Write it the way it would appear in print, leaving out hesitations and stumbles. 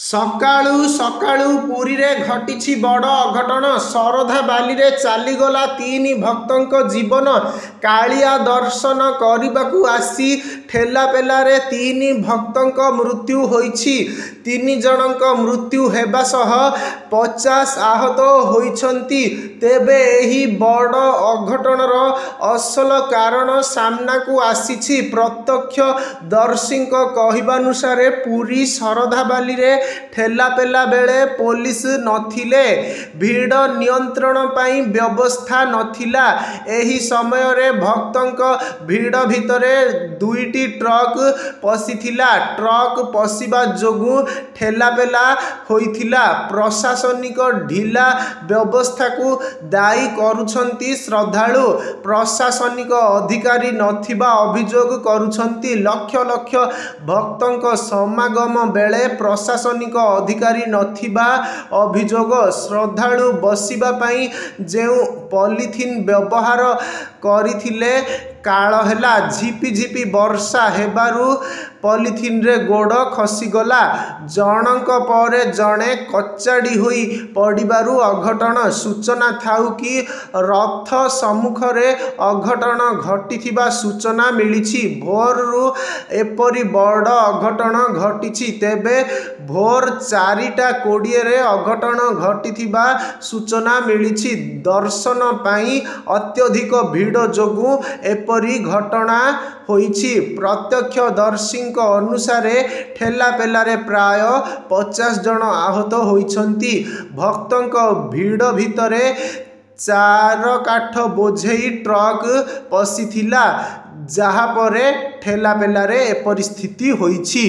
ସକାଳୁ ସକାଳୁ ପୁରୀରେ ଘଟିଛି ବଡ଼ ଅଘଟଣ। ଶରଧା ବାଲିରେ ଚାଲିଗଲା ତିନି ଭକ୍ତଙ୍କ ଜୀବନ। କାଳିଆ ଦର୍ଶନ କରିବାକୁ ଆସି ଠେଲାପେଲାରେ ତିନି ଭକ୍ତଙ୍କ ମୃତ୍ୟୁ ହୋଇଛି। ତିନି ଜଣଙ୍କ ମୃତ୍ୟୁ ହେବା ସହ 50 ଆହତ ହୋଇଛନ୍ତି। ତେବେ ଏହି ବଡ଼ ଅଘଟଣର ଅସଲ କାରଣ ସାମ୍ନାକୁ ଆସିଛି। ପ୍ରତ୍ୟକ୍ଷଦର୍ଶୀଙ୍କ କହିବାନୁସାରେ ପୁରୀ ଶରଧାବାଲିରେ ଠେଲାପେଲା ବେଳେ ପୋଲିସ ନଥିଲେ, ଭିଡ଼ ନିୟନ୍ତ୍ରଣ ପାଇଁ ବ୍ୟବସ୍ଥା ନଥିଲା। ଏହି ସମୟରେ ଭକ୍ତଙ୍କ ଭିଡ଼ ଭିତରେ ଦୁଇଟି ଟ୍ରକ୍ ପଶିଥିଲା। ଟ୍ରକ୍ ପଶିବା ଯୋଗୁଁ ଠେଲାପେଲା ହୋଇଥିଲା। ପ୍ରଶାସନିକ ଢିଲା ବ୍ୟବସ୍ଥାକୁ ଦାୟୀ କରୁଛନ୍ତି ଶ୍ରଦ୍ଧାଳୁ। ପ୍ରଶାସନିକ ଅଧିକାରୀ ନଥିବା ଅଭିଯୋଗ କରୁଛନ୍ତି। ଲକ୍ଷ ଲକ୍ଷ ଭକ୍ତଙ୍କ ସମାଗମ ବେଳେ ପ୍ରଶାସନିକ ଅଧିକାରୀ ନଥିବା ଅଭିଯୋଗ। ଶ୍ରଦ୍ଧାଳୁ ବସିବା ପାଇଁ ଯେଉଁ ପଲିଥିନ୍ ବ୍ୟବହାର କରିଥିଲେ, କାଳ ହେଲା। ଝିପିଝିପି ବର୍ଷା ହେବାରୁ ପଲିଥିନ୍ରେ ଗୋଡ଼ ଖସିଗଲା। ଜଣଙ୍କ ପରେ ଜଣେ କଚାଡ଼ି ହୋଇ ପଡ଼ିବାରୁ ଅଘଟଣ। ସୂଚନା ଥାଉ କି ରଥ ସମ୍ମୁଖରେ ଅଘଟଣ ଘଟିଥିବା ସୂଚନା ମିଳିଛି। ଭୋରରୁ ଏପରି ବଡ଼ ଅଘଟଣ ଘଟିଛି। ତେବେ ଭୋର 4:20ରେ ଅଘଟଣ ଘଟିଥିବା ସୂଚନା ମିଳିଛି। ଦର୍ଶନ ପାଇଁ ଅତ୍ୟଧିକ ଭିଡ଼ ଯୋଗୁଁ ଏପରି ଘଟଣା ହୋଇଛି। ପ୍ରତ୍ୟକ୍ଷଦର୍ଶୀଙ୍କ ଅନୁସାରେ ଠେଲାପେଲାରେ ପ୍ରାୟ 50 ଜଣ ଆହତ ହୋଇଛନ୍ତି। ଭକ୍ତଙ୍କ ଭିଡ଼ ଭିତରେ 4 କାଠ ବୋଝେଇ ଟ୍ରକ୍ ପଶିଥିଲା, ଯାହାପରେ ଠେଲାପେଲାରେ ଏପରି ସ୍ଥିତି ହୋଇଛି।